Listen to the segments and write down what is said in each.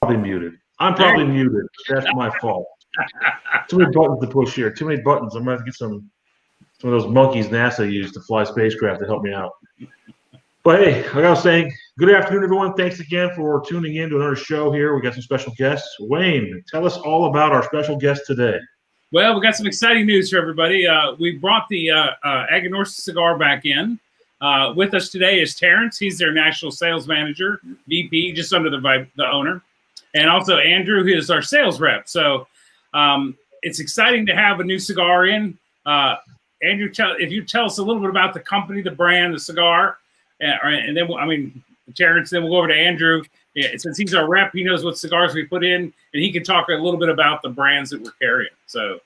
Probably muted. I'm probably muted. That's my fault. Too many buttons to push here. Too many buttons. I'm going to have to get some of those monkeys NASA used to fly spacecraft to help me out. But hey, like I was saying, good afternoon, everyone. Thanks again for tuning in to another show here. We got some special guests. Wayne, tell us all about our special guest today. Well, we got some exciting news for everybody. We brought the Aganorsa cigar back in. With us today is Terrence. He's their national sales manager, VP, just under the owner. And also Andrew, who is our sales rep. So it's exciting to have a new cigar in. Andrew, if you tell us a little bit about the company, the brand, the cigar, and then, Terrence, then we'll go over to Andrew. Yeah, since he's our rep, he knows what cigars we put in, and he can talk a little bit about the brands that we're carrying. So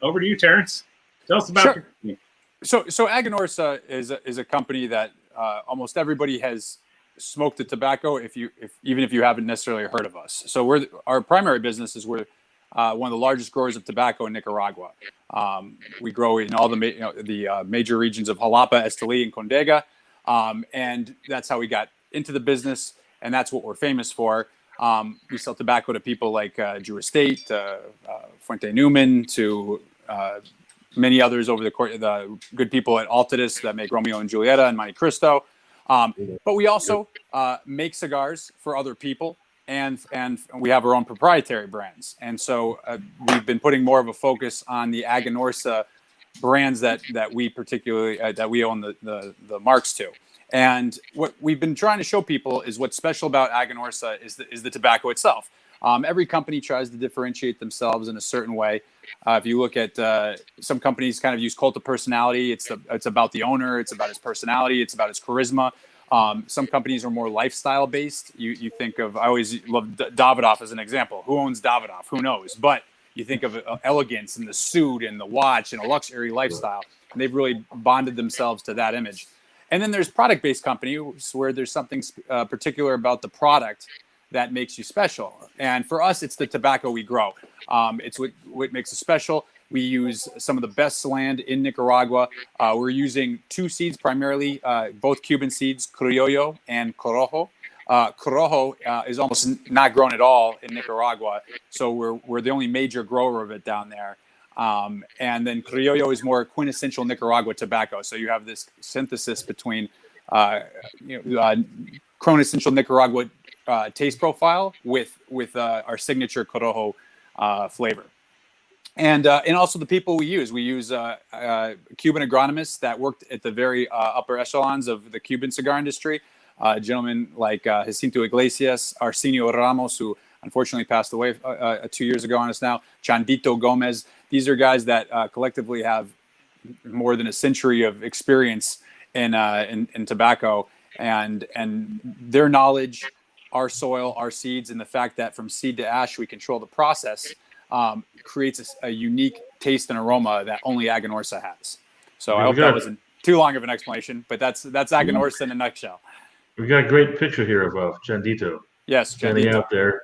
over to you, Terrence. Tell us about your company. So Aganorsa is a company that almost everybody has smoked the tobacco even if you haven't necessarily heard of us. So our primary business is we're one of the largest growers of tobacco in Nicaragua. We grow in all the major regions of Jalapa, Esteli, and Condega, and that's how we got into the business, and that's what we're famous for. We sell tobacco to people like Drew Estate, Fuente Newman, to many others over the course. The good people at Altadis that make Romeo and Julieta and Monte Cristo. But we also make cigars for other people, and we have our own proprietary brands. And so we've been putting more of a focus on the Aganorsa brands that we particularly that we own the marks to. And what we've been trying to show people is what's special about Aganorsa is the tobacco itself. Every company tries to differentiate themselves in a certain way. If you look at some companies kind of use cult of personality, it's about the owner, it's about his personality, it's about his charisma. Some companies are more lifestyle based. You think of, I always love Davidoff as an example. Who owns Davidoff? Who knows? But you think of elegance and the suit and the watch and a luxury lifestyle. And they've really bonded themselves to that image. And then there's product-based companies where there's something particular about the product that makes you special. And for us, it's the tobacco we grow. It's what makes us special. We use some of the best land in Nicaragua. We're using two seeds primarily, both Cuban seeds, Criollo and Corojo. Corojo is almost not grown at all in Nicaragua, so we're the only major grower of it down there. And then Criollo is more quintessential Nicaragua tobacco. So you have this synthesis between quintessential Nicaragua taste profile with our signature Corojo flavor. And also the people we use. We use Cuban agronomists that worked at the very upper echelons of the Cuban cigar industry. Gentlemen like Jacinto Iglesias, Arsenio Ramos, who unfortunately passed away 2 years ago on us now, Chandito Gomez. These are guys that collectively have more than a century of experience in tobacco, and their knowledge, our soil, our seeds, and the fact that from seed to ash we control the process creates a unique taste and aroma that only Aganorsa has. So I hope that wasn't too long of an explanation, but that's Aganorsa in a nutshell. We've got a great picture here of Chandito. Yes, standing out there,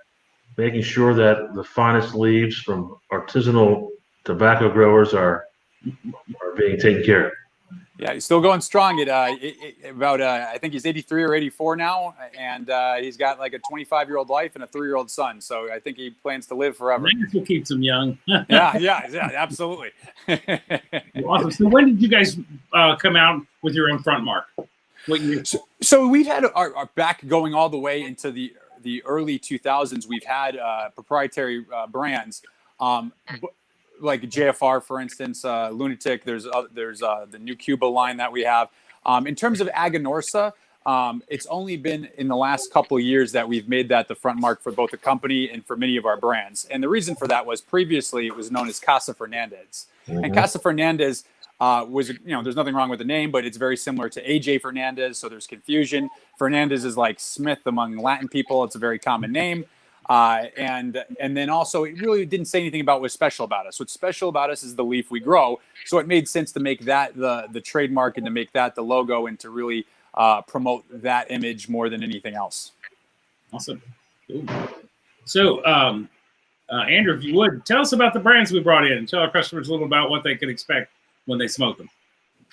making sure that the finest leaves from artisanal tobacco growers are being taken care of. Yeah, he's still going strong at about I think he's 83 or 84 now, and he's got like a 25-year-old wife and a 3-year-old son. So I think he plans to live forever. That's what keeps him young. yeah, absolutely. Awesome. So when did you guys come out with your own front mark? What year? So we've had our back going all the way into the early 2000s. We've had proprietary brands. Like JFR, for instance, Lunatic. There's the new Cuba line that we have. In terms of Aganorsa, it's only been in the last couple of years that we've made that the front mark for both the company and for many of our brands. And the reason for that was previously it was known as Casa Fernandez. Mm-hmm. And Casa Fernandez was, there's nothing wrong with the name, but it's very similar to AJ Fernandez. So there's confusion. Fernandez is like Smith among Latin people. It's a very common name. And then also it really didn't say anything about what's special about us. What's special about us is the leaf we grow. So it made sense to make that the trademark and to make that the logo and to really promote that image more than anything else. Awesome. Cool. So, Andrew, if you would, tell us about the brands we brought in. Tell our customers a little about what they can expect when they smoke them.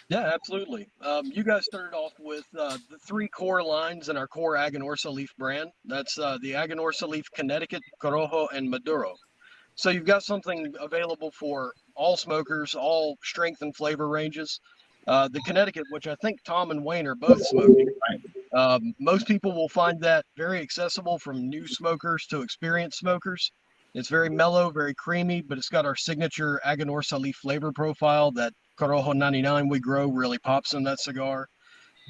Yeah, absolutely. You guys started off with the 3 core lines in our core Aganorsa Leaf brand. That's the Aganorsa Leaf Connecticut, Corojo, and Maduro. So you've got something available for all smokers, all strength and flavor ranges. The Connecticut, which I think Tom and Wayne are both smoking. Most people will find that very accessible from new smokers to experienced smokers. It's very mellow, very creamy, but it's got our signature Aganorsa Leaf flavor profile that Corojo 99 we grow really pops in that cigar.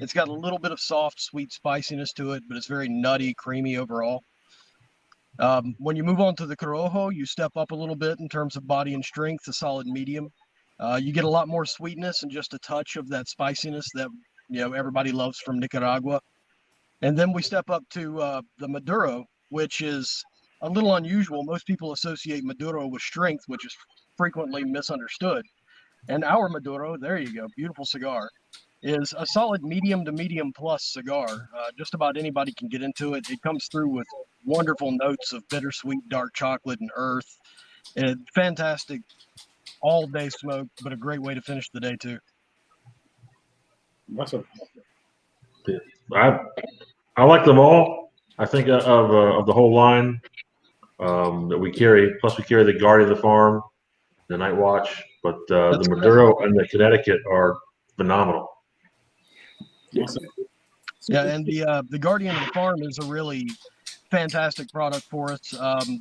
It's got a little bit of soft, sweet spiciness to it, but it's very nutty, creamy overall. When you move on to the Corojo, you step up a little bit in terms of body and strength, a solid medium. You get a lot more sweetness and just a touch of that spiciness that everybody loves from Nicaragua. And then we step up to the Maduro, which is a little unusual. Most people associate Maduro with strength, which is frequently misunderstood. And our Maduro, there you go, beautiful cigar, is a solid medium to medium plus cigar. Just about anybody can get into it. It comes through with wonderful notes of bittersweet, dark chocolate, and earth. And fantastic all day smoke, but a great way to finish the day too. Awesome. I like them all. I think of the whole line that we carry. Plus, we carry the Guardian of the Farm, the Night Watch, but the Maduro and the Connecticut are phenomenal. Awesome. Yeah, and the Guardian of the Farm is a really fantastic product for us.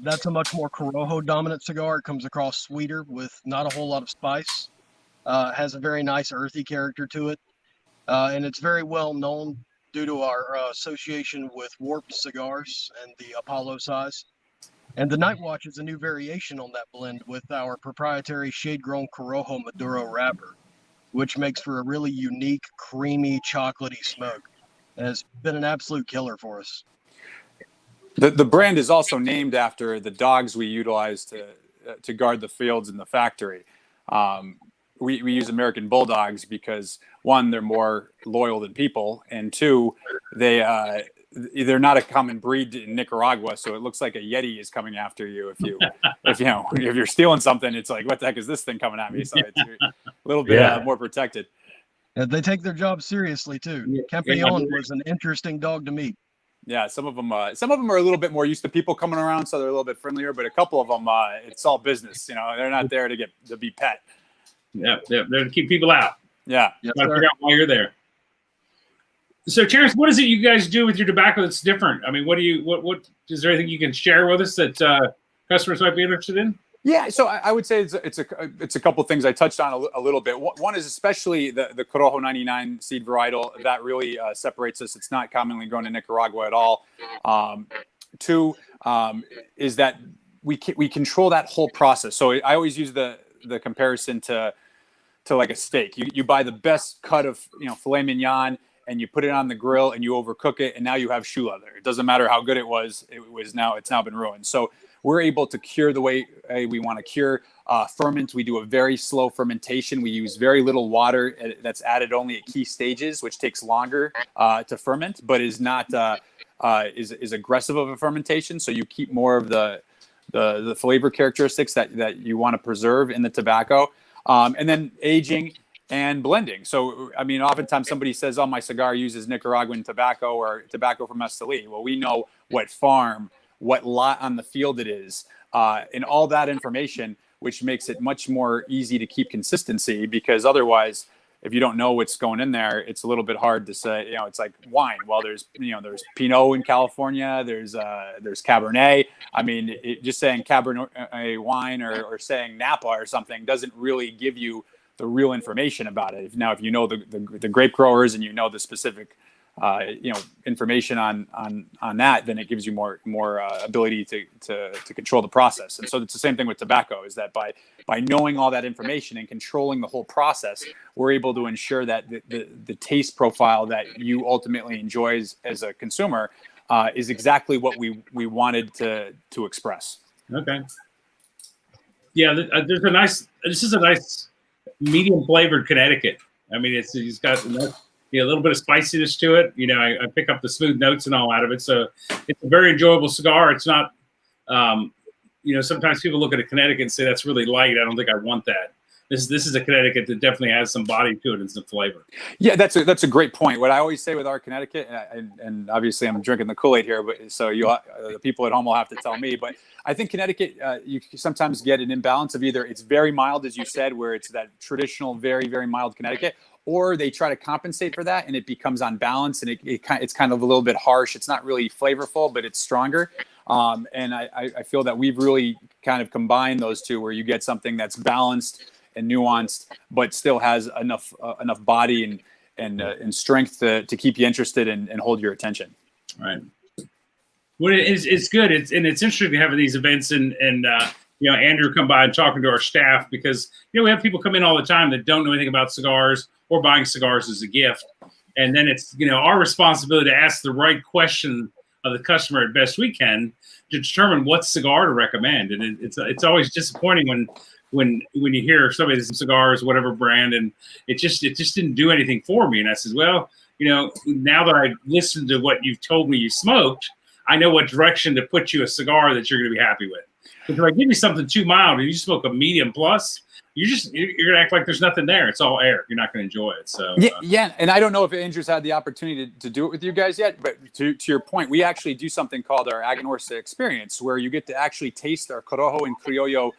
That's a much more Corojo dominant cigar. It comes across sweeter with not a whole lot of spice. Has a very nice earthy character to it, and it's very well known due to our association with Warped cigars and the Apollo size. And the Night Watch is a new variation on that blend with our proprietary shade-grown Corojo Maduro wrapper, which makes for a really unique, creamy, chocolatey smoke. And it's been an absolute killer for us. The brand is also named after the dogs we utilize to guard the fields in the factory. We use American Bulldogs because, one, they're more loyal than people, and two, they're not a common breed in Nicaragua, so it looks like a Yeti is coming after you if you're stealing something. It's like, what the heck is this thing coming at me? So it's a little bit more protected. And they take their job seriously too. Campeon was an interesting dog to meet. Yeah, some of them are a little bit more used to people coming around, so they're a little bit friendlier. But a couple of them, it's all business. They're not there to be pet. Yeah, they're to keep people out. Yeah, Try to figure out why you're there. So, Terrence, what is it you guys do with your tobacco that's different? I mean, what is there anything you can share with us that customers might be interested in? Yeah, so I would say it's a couple of things I touched on a little bit. One is especially the Corojo 99 seed varietal that really separates us. It's not commonly grown in Nicaragua at all. Two is that we control that whole process. So I always use the comparison to like a steak. You buy the best cut of filet mignon and you put it on the grill and you overcook it, and now you have shoe leather. It doesn't matter how good it was. It's now been ruined. So we're able to cure the way we want to cure. Ferment, we do a very slow fermentation. We use very little water that's added only at key stages, which takes longer to ferment, but is not is aggressive of a fermentation. So you keep more of the flavor characteristics that you want to preserve in the tobacco. And then aging and blending. So, I mean, oftentimes somebody says, oh, my cigar uses Nicaraguan tobacco or tobacco from Esteli. Well, we know what farm, what lot on the field it is, and all that information, which makes it much more easy to keep consistency, because otherwise, if you don't know what's going in there, it's a little bit hard to say. It's like wine. Well, there's Pinot in California. There's Cabernet. I mean, just saying Cabernet wine or saying Napa or something doesn't really give you the real information about it. If you know the grape growers and you know the specific information on that, then it gives you more ability to control the process. And so it's the same thing with tobacco, is that by knowing all that information and controlling the whole process, we're able to ensure that the taste profile that you ultimately enjoy as a consumer is exactly what we wanted to express. Okay. Yeah, this is a nice medium flavored Connecticut. I mean, it's got a little bit of spiciness to it. I pick up the smooth notes and all out of it. So it's a very enjoyable cigar. It's not, sometimes people look at a Connecticut and say that's really light. I don't think I want that. this is a Connecticut that definitely has some body to it and some flavor. Yeah, that's a great point. What I always say with our Connecticut, and obviously I'm drinking the Kool-Aid here, but so the people at home will have to tell me. But I think Connecticut, you sometimes get an imbalance of either it's very mild, as you said, where it's that traditional, very, very mild Connecticut, or they try to compensate for that and it becomes unbalanced and it's kind of a little bit harsh. It's not really flavorful, but it's stronger. And I feel that we've really kind of combined those two, where you get something that's balanced and nuanced, but still has enough body and strength to keep you interested and hold your attention. Right. Well, it's good. It's interesting to have these events and Andrew come by and talking to our staff, because we have people come in all the time that don't know anything about cigars or buying cigars as a gift, and then it's our responsibility to ask the right question of the customer as best we can to determine what cigar to recommend. And it's always disappointing when you hear somebody has some cigars, whatever brand, and it just didn't do anything for me. And I said, well, now that I listened to what you've told me you smoked, I know what direction to put you a cigar that you're going to be happy with. Because if I give you something too mild and you smoke a medium plus, you're going to act like there's nothing there. It's all air. You're not going to enjoy it. So yeah. And I don't know if Andrew's had the opportunity to do it with you guys yet, but to your point, we actually do something called our Aganorsa experience, where you get to actually taste our Corojo and Criollo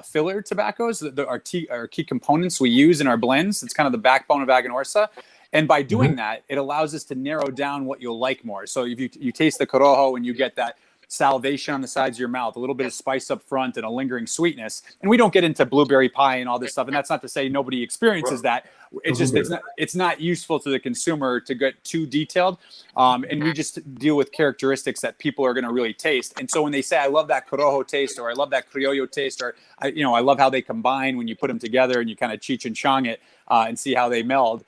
filler tobaccos, our key components we use in our blends. It's kind of the backbone of Aganorsa. And by doing that, it allows us to narrow down what you'll like more. So if you taste the Corojo and you get that salivation on the sides of your mouth, a little bit of spice up front and a lingering sweetness. And we don't get into blueberry pie and all this stuff. And that's not to say nobody experiences that. It's just, it's not useful to the consumer to get too detailed. And we just deal with characteristics that people are going to really taste. And so when they say, I love that Corojo taste, or I love that Criollo taste, or I love how they combine when you put them together and you kind of Cheech and Chong it and see how they meld.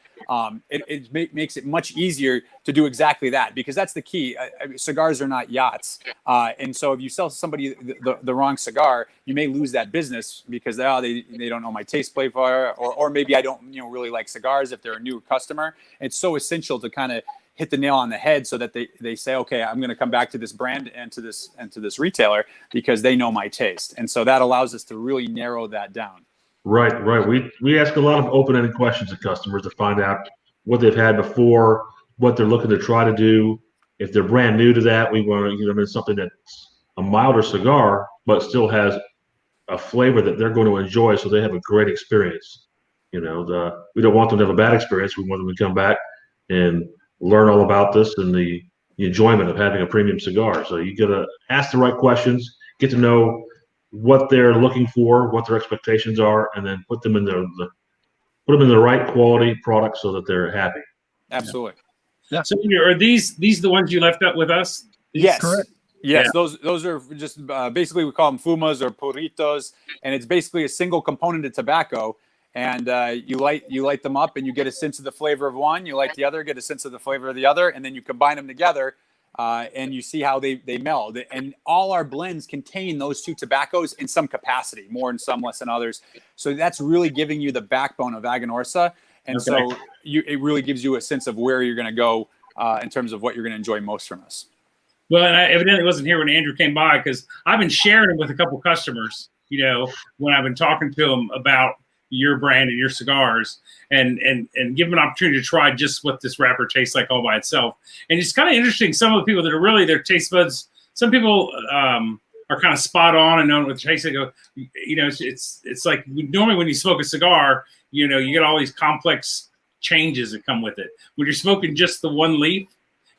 It makes it much easier to do exactly that, because that's the key. Cigars are not yachts. And so if you sell somebody the wrong cigar, you may lose that business because they don't know my taste profile, or maybe I don't really like cigars if they're a new customer. It's so essential to kind of hit the nail on the head so that they say, okay, I'm going to come back to this brand and to this retailer because they know my taste. And so that allows us to really narrow that down. Right. We ask a lot of open-ended questions to customers to find out what they've had before, what they're looking to try to do. If they're brand new to that, we want to get them in something that's a milder cigar, but still has a flavor that they're going to enjoy, so they have a great experience. We don't want them to have a bad experience. We want them to come back and learn all about this and the enjoyment of having a premium cigar. So you got to ask the right questions, get to know what they're looking for, what their expectations are, and then put them in the right quality product so that they're happy. Absolutely. Yeah. So are these the ones you left up with us? Yes. Correct. Yes, yeah. Those are just basically, we call them fumas or puritos, and it's basically a single component of tobacco. And you light them up, and you get a sense of the flavor of one. You light the other, get a sense of the flavor of the other, and then you combine them together. And you see how they meld. And all our blends contain those two tobaccos in some capacity, more in some, less than others. So that's really giving you the backbone of Aganorsa. And so it really gives you a sense of where you're going to go in terms of what you're going to enjoy most from us. Well, and I evidently wasn't here when Andrew came by, because I've been sharing it with a couple customers, when I've been talking to them about your brand and your cigars, and give them an opportunity to try just what this wrapper tastes like all by itself. And it's kind of interesting. Some of the people that are really, their taste buds, some people are kind of spot on and know what the taste. They go, it's like normally when you smoke a cigar, you get all these complex changes that come with it. When you're smoking just the one leaf,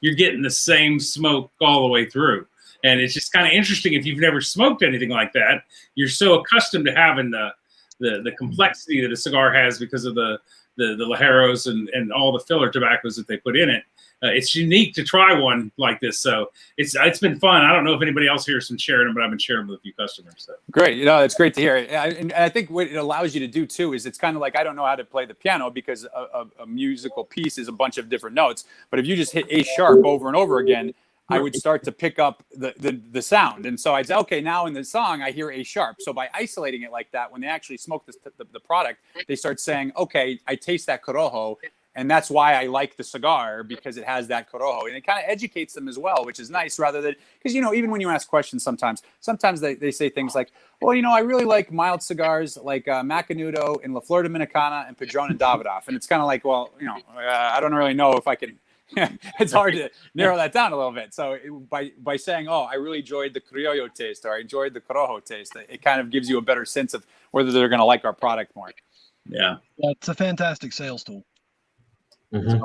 you're getting the same smoke all the way through. And it's just kind of interesting. If you've never smoked anything like that, you're so accustomed to having the complexity that a cigar has because of the ligeros and all the filler tobaccos that they put in it. It's unique to try one like this. So it's been fun. I don't know if anybody else here has been sharing them, but I've been sharing them with a few customers. So. Great. It's great to hear. And I think what it allows you to do too is it's kind of like, I don't know how to play the piano, because a musical piece is a bunch of different notes. But if you just hit A sharp over and over again, I would start to pick up the sound. And so I'd say, okay, now in the song, I hear A sharp. So by isolating it like that, when they actually smoke the product, they start saying, okay, I taste that Corojo, And that's why I like the cigar, because it has that Corojo, and it kind of educates them as well, which is nice, rather than, because, even when you ask questions, sometimes they say things like, well, I really like mild cigars like Macanudo and La Flor Dominicana and Padron and Davidoff. And it's kind of like, well, I don't really know if I can, it's hard to narrow that down a little bit. So by saying, oh, I really enjoyed the Criollo taste, or I enjoyed the Corojo taste, it kind of gives you a better sense of whether they're going to like our product more. Yeah. It's a fantastic sales tool. Mm-hmm.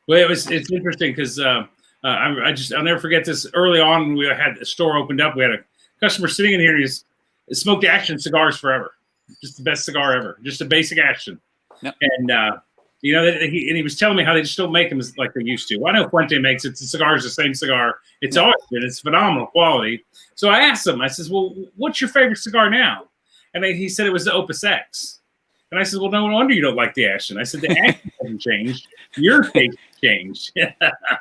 Well, it's interesting because I'll never forget this. Early on, we had a store opened up. We had a customer sitting in here. He's smoked Action cigars forever. Just the best cigar ever. Just a basic Action. Yep. And he was telling me how they just don't make them like they used to. Well, I know Fuente makes it. The cigar is the same cigar. It's always been. It's phenomenal quality. So I asked him. I says, "Well, what's your favorite cigar now?" And he said it was the Opus X. And I said, well, no wonder you don't like the Action. I said, the Action hasn't changed. Your taste changed.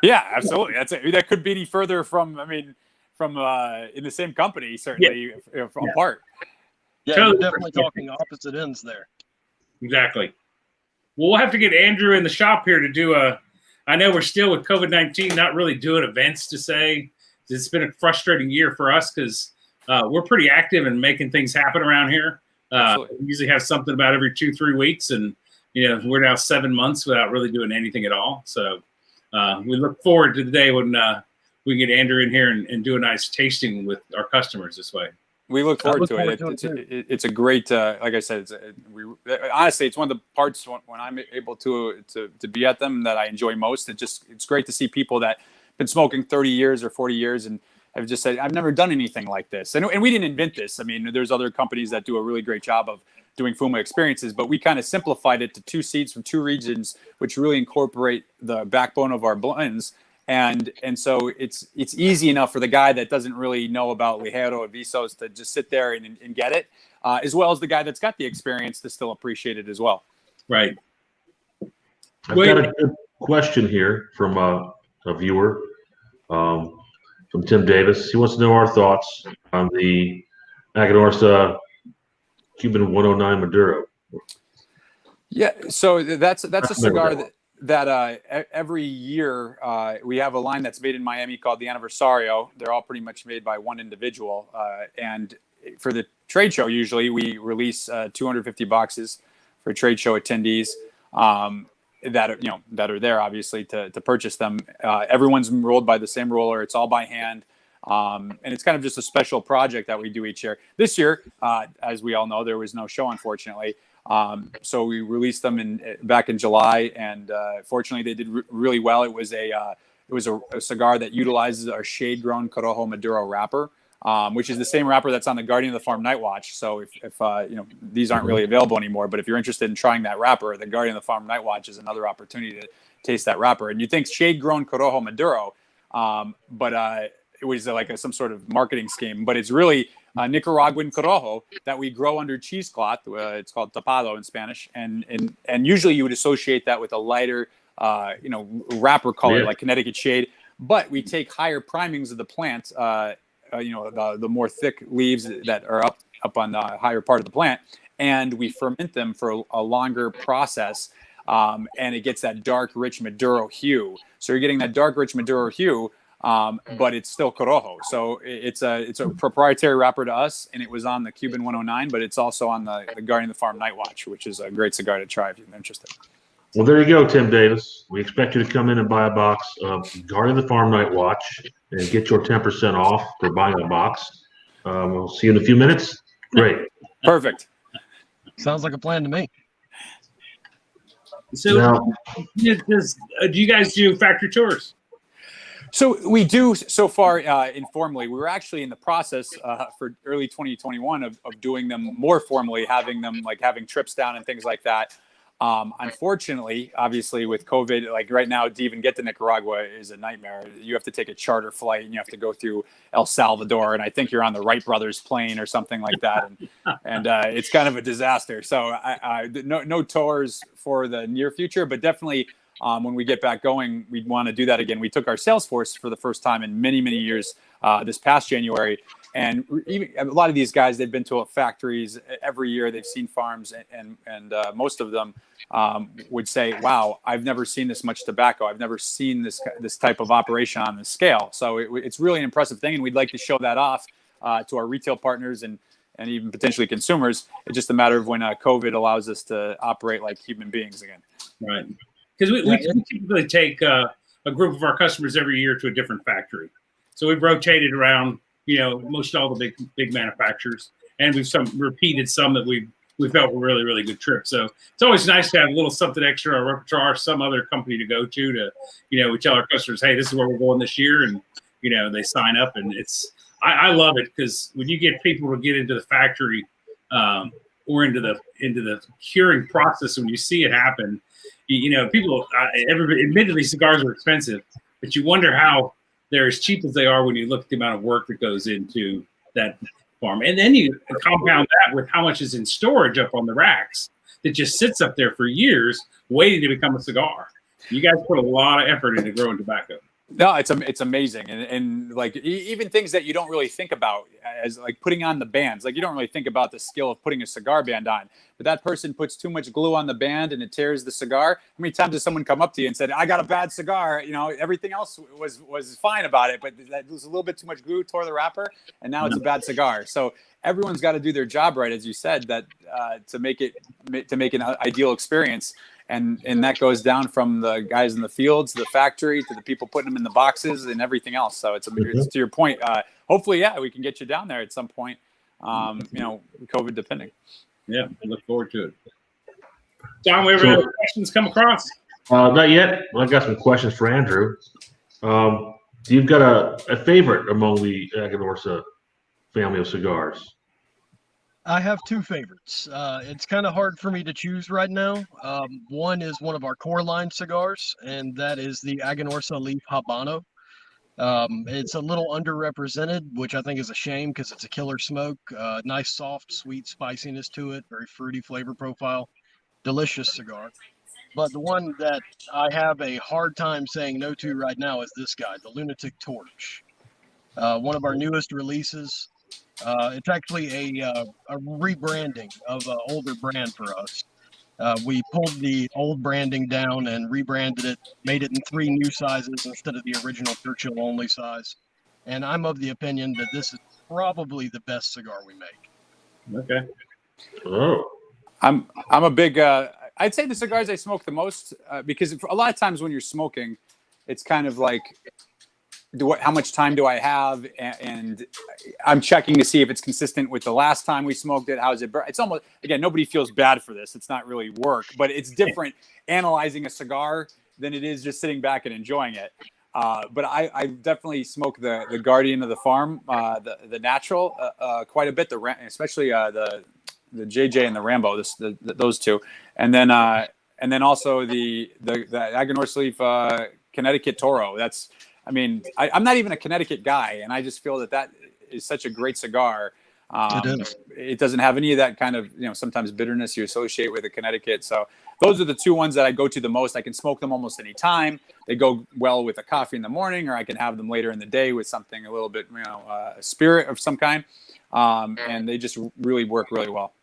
Yeah, absolutely. That could be any further from in the same company, certainly, apart. Yeah, Totally. you're definitely talking opposite ends there. Exactly. Well, we'll have to get Andrew in the shop here to do I know we're still with COVID-19, not really doing events to say. It's been a frustrating year for us because we're pretty active in making things happen around here. We usually have something about every 2-3 weeks, and we're now 7 months without really doing anything at all. So we look forward to the day when we can get Andrew in here and do a nice tasting with our customers this way. We look forward to it. It's a great, like I said, honestly, it's one of the parts when I'm able to be at them that I enjoy most. It's great to see people that have been smoking 30 years or 40 years and have just said, I've never done anything like this. And we didn't invent this. I mean, there's other companies that do a really great job of doing Fuma experiences, but we kind of simplified it to 2 seeds from 2 regions, which really incorporate the backbone of our blends. And so it's easy enough for the guy that doesn't really know about Ligero or Visos to just sit there and get it, as well as the guy that's got the experience to still appreciate it as well. Right. I've got a good question here from a viewer. From Tim Davis. He wants to know our thoughts on the Aganorsa Cuban 109 Maduro. Yeah, so that's a cigar that every year we have a line that's made in Miami called the Aniversario. They're all pretty much made by one individual. And for the trade show, usually we release 250 boxes for trade show attendees. That are there obviously to purchase them. Everyone's rolled by the same roller. It's all by hand. And it's kind of just a special project that we do each year. This year, as we all know, there was no show, unfortunately. So we released them back in July, and fortunately they did really well. It was a cigar that utilizes our shade-grown Corojo Maduro wrapper, which is the same wrapper that's on the Guardian of the Farm Night Watch. So if these aren't really available anymore, but if you're interested in trying that wrapper, the Guardian of the Farm Night Watch is another opportunity to taste that wrapper. And you think shade-grown Corojo Maduro, but it was like some sort of marketing scheme, but it's really Nicaraguan Corojo that we grow under cheesecloth. It's called tapado in Spanish, and usually you would associate that with a lighter, wrapper color like Connecticut shade. But we take higher primings of the plant, the more thick leaves that are up on the higher part of the plant, and we ferment them for a longer process, and it gets that dark, rich Maduro hue. So you're getting that dark, rich Maduro hue. But it's still Corojo. So it's a proprietary wrapper to us, and it was on the Cuban 109, but it's also on the Guardian of the Farm Night Watch, which is a great cigar to try if you're interested. Well, there you go, Tim Davis. We expect you to come in and buy a box of Guardian of the Farm Night Watch and get your 10% off for buying a box. We'll see you in a few minutes. Great. Perfect. Sounds like a plan to me. So Now, do you guys do factory tours? So we do so far informally. We were actually in the process for early 2021 of doing them more formally, having trips down and things like that. Unfortunately, obviously with COVID, like right now, to even get to Nicaragua is a nightmare. You have to take a charter flight and you have to go through El Salvador. And I think you're on the Wright brothers plane or something like that. And it's kind of a disaster. So no tours for the near future, but definitely when we get back going, we'd want to do that again. We took our sales force for the first time in many, many years this past January. And even a lot of these guys, they've been to factories every year. They've seen farms, and most of them would say, "Wow, I've never seen this much tobacco. I've never seen this type of operation on this scale." So it's really an impressive thing, and we'd like to show that off to our retail partners and even potentially consumers. It's just a matter of when COVID allows us to operate like human beings again. Right. Because we typically take a group of our customers every year to a different factory. So we've rotated around, most all the big manufacturers, and we've repeated some that we felt were really, really good trips. So it's always nice to have a little something extra, a repertoire, some other company to go to, we tell our customers, hey, this is where we're going this year. And, they sign up, and I love it, because when you get people to get into the factory or into the curing process, when you see it happen, people, admittedly, cigars are expensive, but you wonder how they're as cheap as they are when you look at the amount of work that goes into that farm. And then you compound that with how much is in storage up on the racks that just sits up there for years waiting to become a cigar. You guys put a lot of effort into growing tobacco. No, it's amazing, and like even things that you don't really think about, as like putting on the bands. Like, you don't really think about the skill of putting a cigar band on, but that person puts too much glue on the band and it tears the cigar. How many times has someone come up to you and said, "I got a bad cigar"? Everything else was fine about it, but that was a little bit too much glue, tore the wrapper, and now it's a bad cigar. So everyone's got to do their job right, as you said, that to make an ideal experience. And that goes down from the guys in the fields, the factory, to the people putting them in the boxes and everything else. So it's to your point. Hopefully, we can get you down there at some point. COVID depending. Yeah, I look forward to it. John, we have any other questions come across? Not yet. Well, I got some questions for Andrew. You've got a favorite among the Aganorsa family of cigars? I have two favorites. It's kind of hard for me to choose right now. One is one of our core line cigars, and that is the Aganorsa Leaf Habano. It's a little underrepresented, which I think is a shame, because it's a killer smoke. Nice, soft, sweet spiciness to it, very fruity flavor profile. Delicious cigar. But the one that I have a hard time saying no to right now is this guy, the Lunatic Torch. One of our newest releases. It's actually a rebranding of an older brand for us. We pulled the old branding down and rebranded it, made it in 3 new sizes instead of the original Churchill only size. And I'm of the opinion that this is probably the best cigar we make. Okay. Oh. I'm a big. I'd say the cigars I smoke the most, because a lot of times when you're smoking, it's kind of like, how much time do I have? And I'm checking to see if it's consistent with the last time we smoked it. How is it? It's almost, again, nobody feels bad for this. It's not really work, but it's different analyzing a cigar than it is just sitting back and enjoying it. But I definitely smoke the Guardian of the Farm, the natural, quite a bit. Especially the JJ and the Rambo, those two, and then also the Aganorsa Leaf Connecticut Toro. I'm not even a Connecticut guy, and I just feel that is such a great cigar. It doesn't have any of that kind of, sometimes bitterness you associate with a Connecticut. So those are the 2 ones that I go to the most. I can smoke them almost any time. They go well with a coffee in the morning, or I can have them later in the day with something a little bit, a spirit of some kind. And they just really work really well.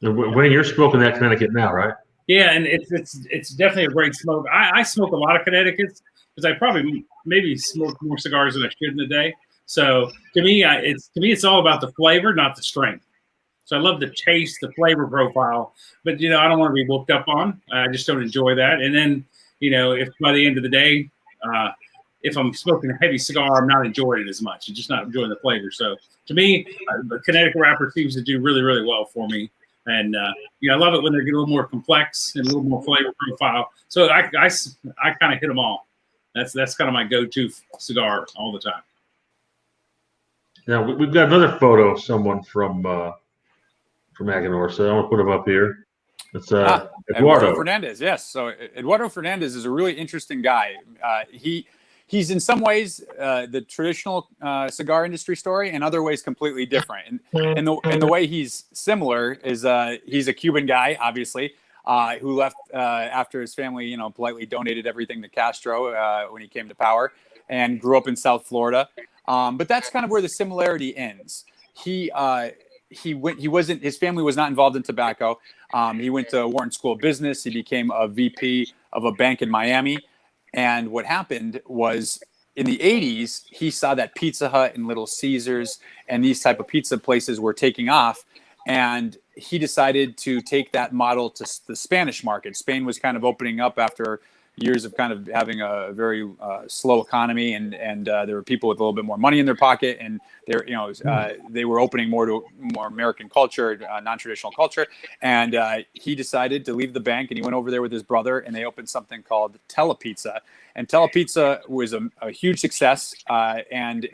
Wayne, you're smoking that Connecticut now, right? Yeah, and it's definitely a great smoke. I smoke a lot of Connecticut's, because I probably maybe smoke more cigars than I should in a day. So to me, it's all about the flavor, not the strength. So I love the taste, the flavor profile, but I don't want to be whooped up on. I just don't enjoy that. And then if by the end of the day, if I'm smoking a heavy cigar, I'm not enjoying it as much. I'm just not enjoying the flavor. So to me, the Connecticut wrapper seems to do really, really well for me. And I love it when they get a little more complex and a little more flavor profile. So I kind of hit them all. That's kind of my go-to cigar all the time. Now we've got another photo of someone from Aganorsa. I want to put him up here. It's Eduardo Fernandez. Yes, so Eduardo Fernandez is a really interesting guy. He's in some ways the traditional cigar industry story, in other ways completely different. And the way he's similar is he's a Cuban guy, obviously. Who left after his family, politely donated everything to Castro when he came to power, and grew up in South Florida. But that's kind of where the similarity ends. His family was not involved in tobacco. He went to Wharton School of Business. He became a VP of a bank in Miami. And what happened was in the 80s, he saw that Pizza Hut and Little Caesars and these type of pizza places were taking off. And he decided to take that model to the Spanish market. Spain was kind of opening up after years of kind of having a very slow economy, and there were people with a little bit more money in their pocket, and they were opening more to more American culture, non-traditional culture. And he decided to leave the bank, and he went over there with his brother, and they opened something called Telepizza. And Telepizza was a huge success, and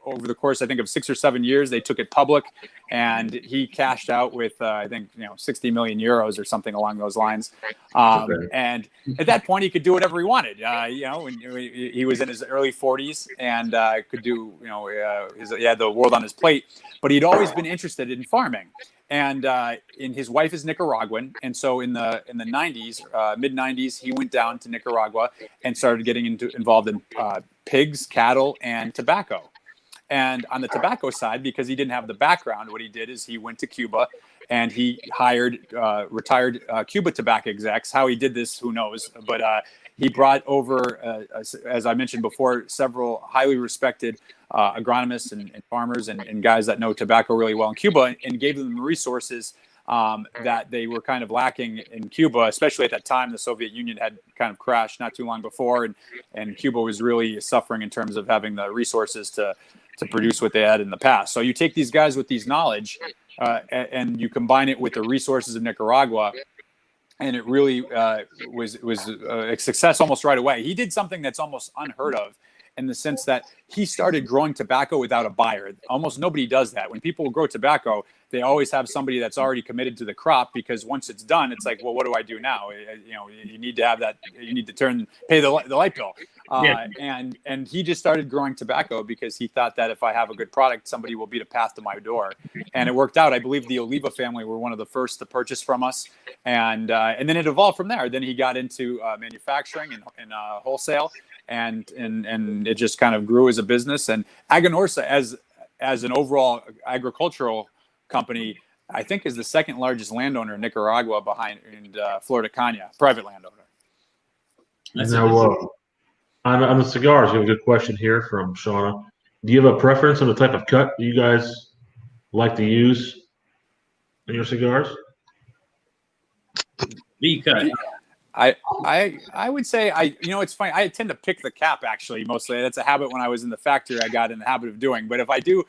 over the course, I think, of 6 or 7 years, they took it public, and he cashed out with, I think, 60 million euros or something along those lines. And at that point, he could do whatever he wanted. When he was in his early 40s and could do, he had the world on his plate, but he'd always been interested in farming. And his wife is Nicaraguan, and so in the 90s, mid 90s, he went down to Nicaragua and started getting involved in pigs, cattle, and tobacco. And on the tobacco side, because he didn't have the background, what he did is he went to Cuba and he hired retired Cuba tobacco execs. How he did this, who knows? But he brought over, as I mentioned before, several highly respected agronomists and farmers and guys that know tobacco really well in Cuba, and gave them the resources that they were kind of lacking in Cuba, especially at that time. The Soviet Union had kind of crashed not too long before, and Cuba was really suffering in terms of having the resources to produce what they had in the past. So you take these guys with these knowledge and you combine it with the resources of Nicaragua, and it really was a success almost right away. He did something that's almost unheard of in the sense that he started growing tobacco without a buyer. Almost nobody does that. When people grow tobacco, they always have somebody that's already committed to the crop, because once it's done, it's like, well, what do I do now? You need to have that. You need to pay the light bill. And he just started growing tobacco because he thought that if I have a good product, somebody will beat a path to my door. And it worked out. I believe the Oliva family were one of the first to purchase from us, and then it evolved from there. Then he got into manufacturing and wholesale, and it just kind of grew as a business. And Aganorsa, as an overall agricultural company, I think is the second largest landowner in Nicaragua behind Florida Caña, private landowner. Now, on the cigars, we have a good question here from Shauna. Do you have a preference on the type of cut you guys like to use in your cigars? V cut. I would say it's funny. I tend to pick the cap, actually, mostly. That's a habit when I was in the factory I got in the habit of doing. But if I do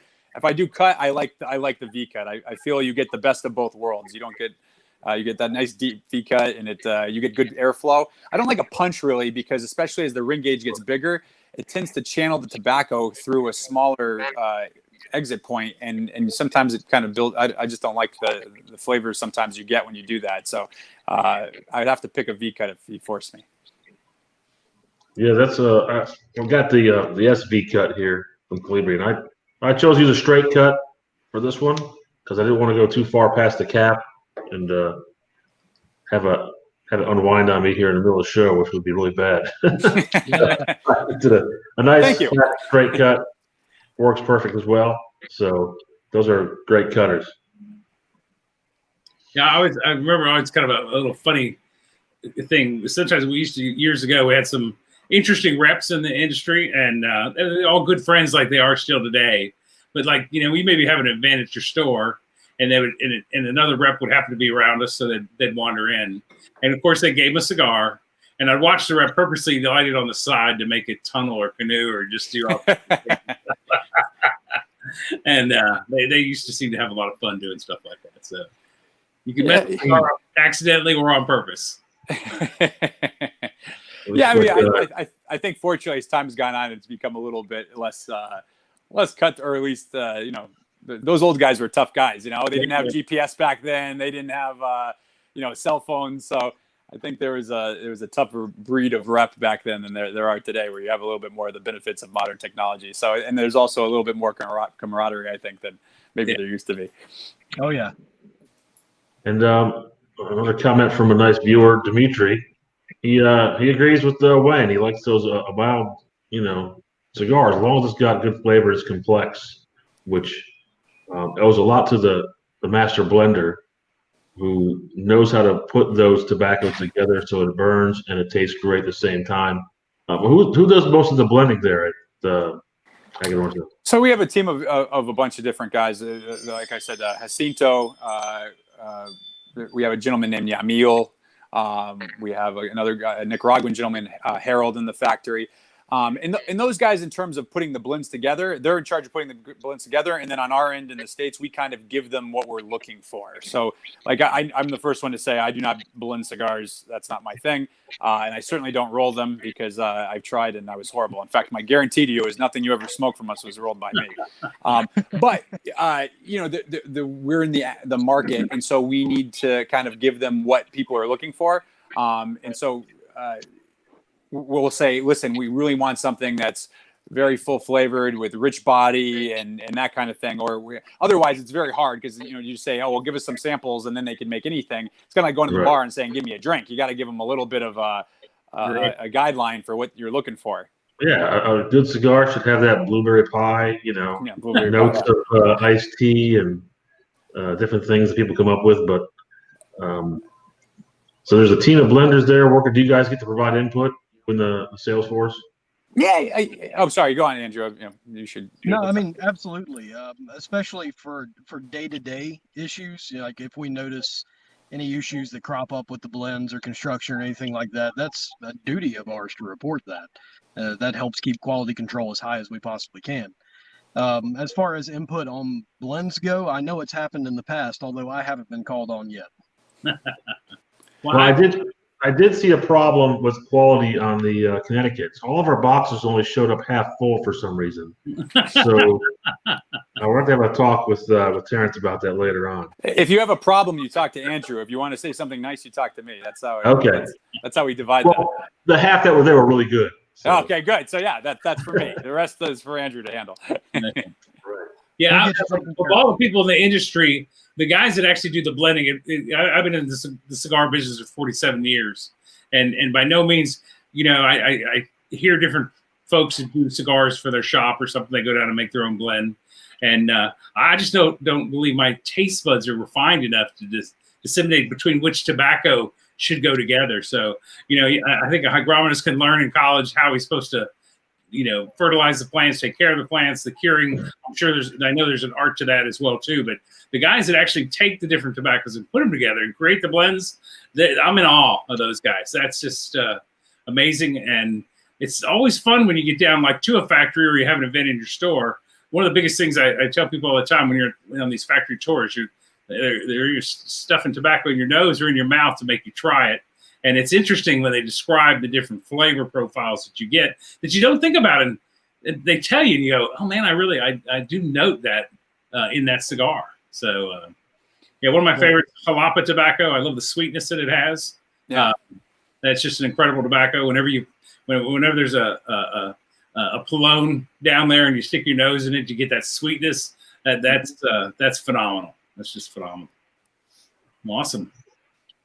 cut, I like the V cut. I feel you get the best of both worlds. You get that nice deep V cut, and you get good airflow. I don't like a punch really, because especially as the ring gauge gets bigger, it tends to channel the tobacco through a smaller exit point, and sometimes it kind of builds. I just don't like the flavors sometimes you get when you do that. So I'd have to pick a V cut if you force me. Yeah, that's I've got the SV cut here from Calibri, and I chose to use a straight cut for this one because I didn't want to go too far past the cap and have it unwind on me here in the middle of the show, which would be really bad. A nice flat, straight cut works perfect as well. So those are great cutters. Yeah, I remember always kind of a little funny thing. Sometimes years ago, we had some interesting reps in the industry, and they're all good friends like they are still today. But we maybe have an event at your store, and they would, and another rep would happen to be around us, so they'd wander in. And of course, they gave him a cigar, and I'd watch the rep purposely light it on the side to make it tunnel or canoe or just do all. And they used to seem to have a lot of fun doing stuff like that. So you can make the cigar accidentally or on purpose. Yeah, I think fortunately as time's gone on, it's become a little bit less cut, or at least those old guys were tough guys. They didn't have GPS back then. They didn't have cell phones. So I think there was a tougher breed of rep back then than there are today, where you have a little bit more of the benefits of modern technology. So, and there's also a little bit more camaraderie, I think, than maybe there used to be. Oh yeah. And another comment from a nice viewer, Dimitri. He agrees with Wayne. He likes those mild, cigar, as long as it's got good flavor, it's complex, which owes a lot to the master blender who knows how to put those tobaccos together so it burns and it tastes great at the same time. Who does most of the blending there at Aganorsa? So we have a team of a bunch of different guys. Like I said, Jacinto. We have a gentleman named Yamil. We have another guy, a Nicaraguan gentleman, Harold, in the factory. And those guys, in terms of putting the blends together, they're in charge of putting the blends together. And then on our end in the States, we kind of give them what we're looking for. So, like, I'm the first one to say I do not blend cigars. That's not my thing. And I certainly don't roll them because I've tried and I was horrible. In fact, my guarantee to you is nothing you ever smoked from us was rolled by me. But we're in the market, and so we need to kind of give them what people are looking for. And so we'll say, listen, we really want something that's very full flavored with rich body and that kind of thing. Otherwise it's very hard because, you say, oh, well, give us some samples and then they can make anything. It's kind of like going to the bar and saying, give me a drink. You got to give them a little bit of a guideline for what you're looking for. Yeah, a good cigar should have that blueberry pie, notes of iced tea and different things that people come up with. But so there's a team of blenders there working. Do you guys get to provide input in the sales force? Yeah. I'm sorry. Go on, Andrew. You should. No, I mean, absolutely. Especially for day-to-day issues, like if we notice any issues that crop up with the blends or construction or anything like that, that's a duty of ours to report that. That helps keep quality control as high as we possibly can. As far as input on blends go, I know it's happened in the past, although I haven't been called on yet. Well, I did see a problem with quality on the Connecticut. All of our boxes only showed up half full for some reason. So I want to have a talk with Terrence about that later on. If you have a problem, you talk to Andrew. If you want to say something nice, you talk to me. That's how. That's how we divide that. The half that were there were really good. So. Okay, good. So yeah, that's for me. The rest is for Andrew to handle. Yeah, of all the people in the industry, the guys that actually do the blending, I've been in the cigar business for 47 years, and by no means, I hear different folks who do cigars for their shop or something. They go down and make their own blend, and I just don't believe my taste buds are refined enough to disseminate between which tobacco should go together. So, I think a hygronomist can learn in college how he's supposed to, fertilize the plants, take care of the plants, the curing. I'm sure I know there's an art to that as well too, but the guys that actually take the different tobaccos and put them together and create the blends, I'm in awe of those guys. That's just amazing. And it's always fun when you get down like to a factory or you have an event in your store. One of the biggest things I tell people all the time when you're on these factory tours, they're stuffing tobacco in your nose or in your mouth to make you try it. And it's interesting when they describe the different flavor profiles that you get that you don't think about. And they tell you, and you go, oh man, I do note that in that cigar. So one of my favorites, Jalapa tobacco. I love the sweetness that it has. Yeah. That's just an incredible tobacco. Whenever there's a Polone down there and you stick your nose in it, you get that sweetness. That's phenomenal. That's just phenomenal. Awesome.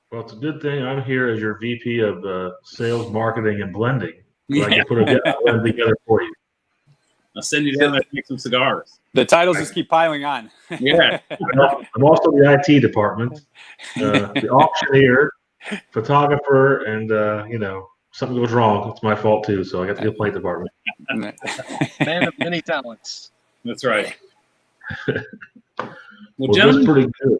Well, it's a good thing I'm here as your VP of sales, marketing, and blending. So I can put a blend together for you. I'll send you down there to make some cigars. The titles just keep piling on. Yeah. I'm also the IT department, the auctioneer, photographer, and something goes wrong. It's my fault too. So I got the complaint department. Man of many talents. That's right. Well, that's pretty good.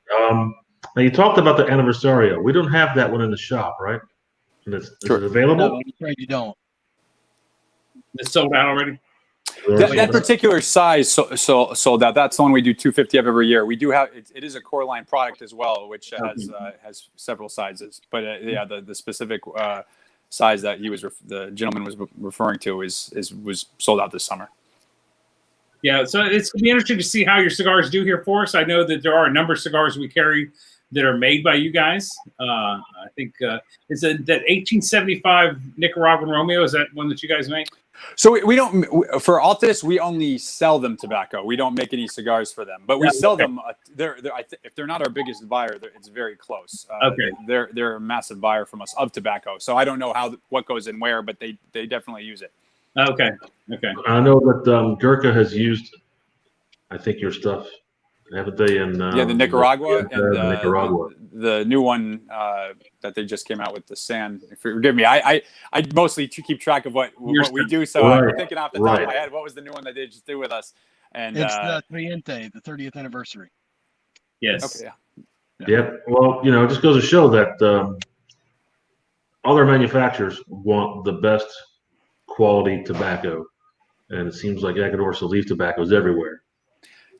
Now you talked about the Anniversario. We don't have that one in the shop, right? Is it available? No, I'm afraid you don't. It's sold out already. That particular size sold out. That's the one we do 250 of every year. We do have it is a core line product as well, which has several sizes. But the specific size that the gentleman was referring to was sold out this summer. Yeah, so it's going to be interesting to see how your cigars do here for us. I know that there are a number of cigars we carry that are made by you guys. I think it's that 1875 Nicaraguan Romeo. Is that one that you guys make? So we don't, for Altus, we only sell them tobacco. We don't make any cigars for them, but we sell them. If they're not our biggest buyer, it's very close. Okay. They're a massive buyer from us of tobacco. So I don't know what goes in where, but they definitely use it. Okay. Okay. I know that Gurkha has used, I think, your stuff, haven't they? In Yeah, the Nicaragua and Nicaragua. the new one that they just came out with, the sand. Forgive me, I mostly keep track of what we do. So I'm thinking off the top of my head, what was the new one that they just did with us? And it's the Triente, the 30th anniversary. Yes. Okay. Yep. Well, it just goes to show that other manufacturers want the best quality tobacco, and it seems like Aganorsa Leaf tobacco is everywhere.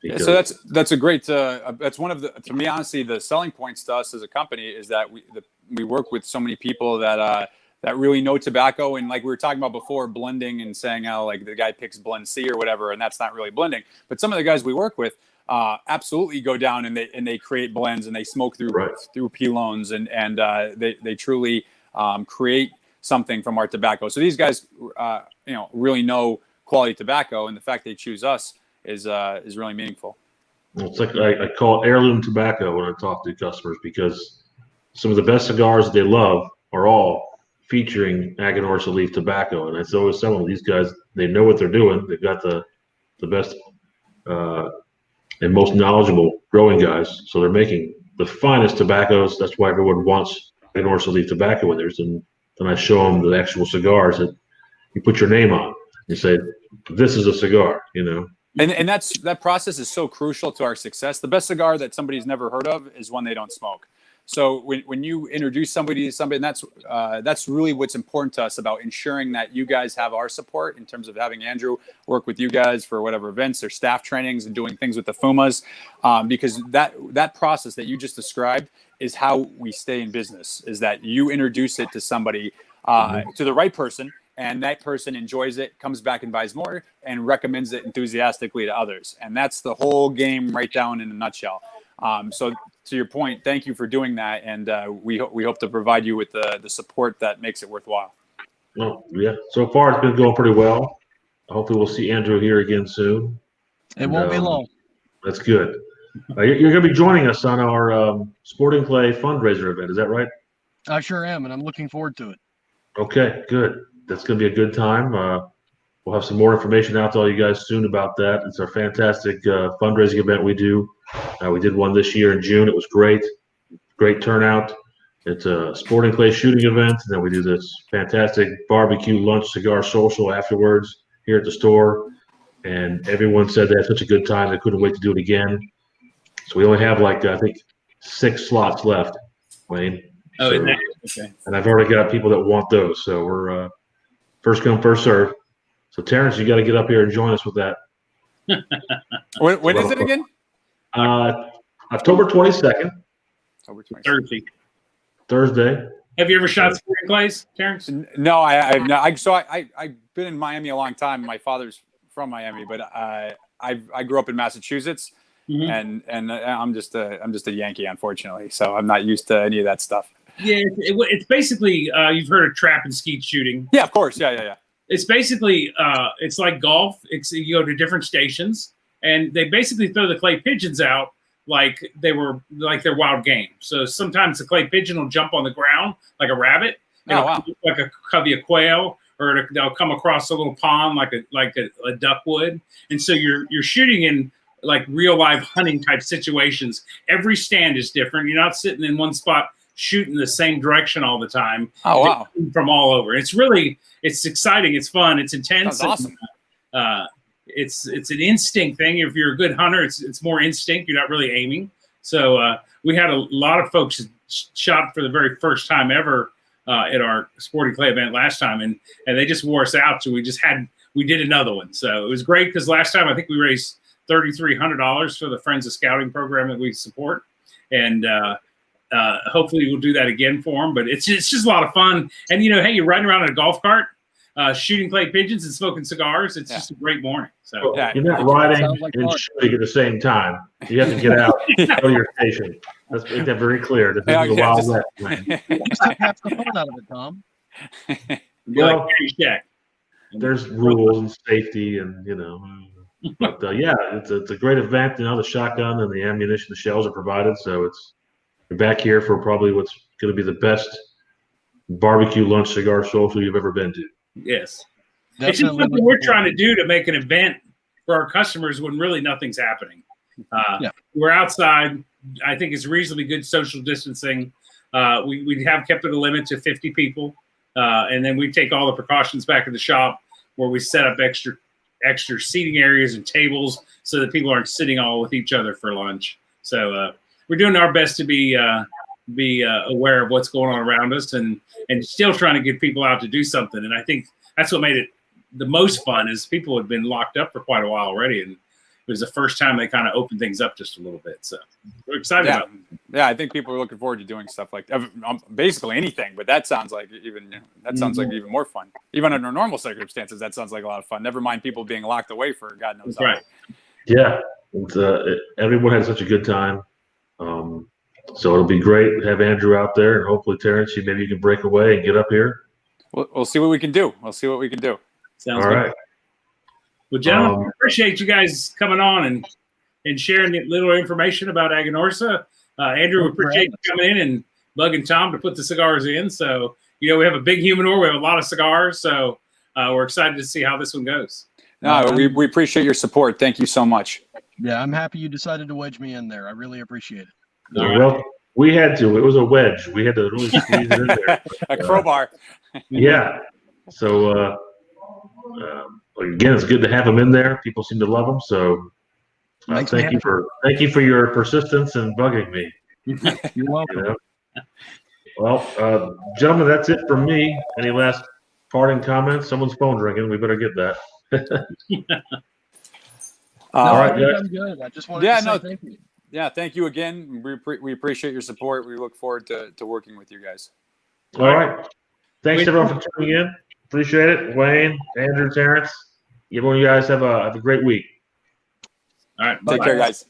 Yeah, so that's a great that's one of the, to me honestly, the selling points to us as a company is that we work with so many people that really know tobacco, and like we were talking about before, blending and saying how like the guy picks blend C or whatever, and that's not really blending. But some of the guys we work with absolutely go down and they create blends and they smoke through pilones and they truly create something from our tobacco. So these guys really know quality tobacco, and the fact they choose us is really meaningful. It's like I call it heirloom tobacco when I talk to customers, because some of the best cigars that they love are all featuring Aganorsa Leaf tobacco, and it's always some of these guys, they know what they're doing. They've got the best and most knowledgeable growing guys, so they're making the finest tobaccos. That's why everyone wants Aganorsa Leaf tobacco in theirs. And then I show them the actual cigars that you put your name on. You say, "This is a cigar," And that process is so crucial to our success. The best cigar that somebody's never heard of is one they don't smoke. So when you introduce somebody to somebody, and that's really what's important to us about ensuring that you guys have our support in terms of having Andrew work with you guys for whatever events or staff trainings and doing things with the FUMAs, because that process that you just described is how we stay in business. Is that you introduce it to somebody, to the right person, and that person enjoys it, comes back and buys more, and recommends it enthusiastically to others. And that's the whole game right down in a nutshell. So to your point, thank you for doing that, and we hope to provide you with the support that makes it worthwhile. Well, yeah. So far, it's been going pretty well. Hopefully, we'll see Andrew here again soon. It won't be long. That's good. You're going to be joining us on our Sporting Clay fundraiser event. Is that right? I sure am, and I'm looking forward to it. Okay, good. That's going to be a good time. We'll have some more information out to all you guys soon about that. It's our fantastic fundraising event we do. We did one this year in June. It was great. Great turnout. It's a Sporting Clay shooting event, and then we do this fantastic barbecue lunch cigar social afterwards here at the store. And everyone said they had such a good time, they couldn't wait to do it again. So we only have I think 6 slots left, Wayne. Oh, so, okay. And I've already got people that want those. So we're first come, first serve. So Terrence, you got to get up here and join us with that. When is it again? October 22nd. October 22nd. Thursday. Have you ever shot Sporting Clays, Terrence? No, I've not. I've been in Miami a long time. My father's from Miami, but I grew up in Massachusetts, and I'm just a Yankee, unfortunately. So I'm not used to any of that stuff. Yeah, it's basically you've heard of trap and skeet shooting. Yeah, of course. Yeah. It's basically it's like golf. You go to different stations, and they basically throw the clay pigeons out like they're wild game. So sometimes the clay pigeon will jump on the ground like a rabbit, like a covey of quail, or they'll come across a little pond like a duck would. And so you're shooting in like real live hunting type situations. Every stand is different. You're not sitting in one spot shooting the same direction all the time. Oh wow! From all over. It's exciting. It's fun. It's intense. That's awesome. It's an instinct thing. If you're a good hunter, it's more instinct. You're not really aiming. So we had a lot of folks shot for the very first time ever at our Sporting Clay event last time, and they just wore us out. So we did another one. So it was great because last time I think we raised $3,300 for the Friends of Scouting program that we support, and hopefully we'll do that again for them. But it's just a lot of fun. And hey, you're riding around in a golf cart, shooting clay pigeons and smoking cigars. It's just a great morning. So you're not riding and shooting at the same time. You have to get out, go to your station. Let's make that very clear. This is the Wild West. Have the fun out of it, Tom. Well, there's rules and safety, and But it's a great event. The shotgun and the ammunition, the shells are provided. So you're back here for probably what's going to be the best barbecue lunch cigar social you've ever been to. Yes. It's just something we're trying to do to make an event for our customers when really nothing's happening. We're outside. I think it's reasonably good social distancing. We have kept it a limit to 50 people. And then we take all the precautions back in the shop where we set up extra seating areas and tables so that people aren't sitting all with each other for lunch. So we're doing our best to be aware of what's going on around us and still trying to get people out to do something. And I think that's what made it the most fun is people had been locked up for quite a while already. And it was the first time they kind of opened things up just a little bit. So we're excited about it. Yeah, I think people are looking forward to doing stuff like basically anything. But that sounds like even more fun. Even under normal circumstances, that sounds like a lot of fun. Never mind people being locked away for God knows how long. Right. Yeah, everyone had such a good time. So it'll be great to have Andrew out there, and hopefully Terrence, maybe you can break away and get up here. We'll see what we can do. Sounds all good. Right. Well, gentlemen, I appreciate you guys coming on and sharing the little information about Aganorsa. Andrew, we appreciate you coming in and bugging Tom to put the cigars in. So, we have a big humidor. We have a lot of cigars. So we're excited to see how this one goes. No, we appreciate your support. Thank you so much. Yeah, I'm happy you decided to wedge me in there. I really appreciate it. Well, we had to. It was a wedge. We had to really squeeze it in there. A crowbar. Yeah. So, again, it's good to have them in there. People seem to love them. So thank you for your persistence in bugging me. You're welcome. Well, gentlemen, that's it from me. Any last parting comments? Someone's phone ringing. We better get that. All right, guys. I'm good. I just wanted to say thank you. Yeah, thank you again. We appreciate your support. We look forward to working with you guys. All right. Thanks everyone for tuning in. Appreciate it. Wayne, Andrew, Terrence. Everyone, you guys have a great week. All right. Take care, guys.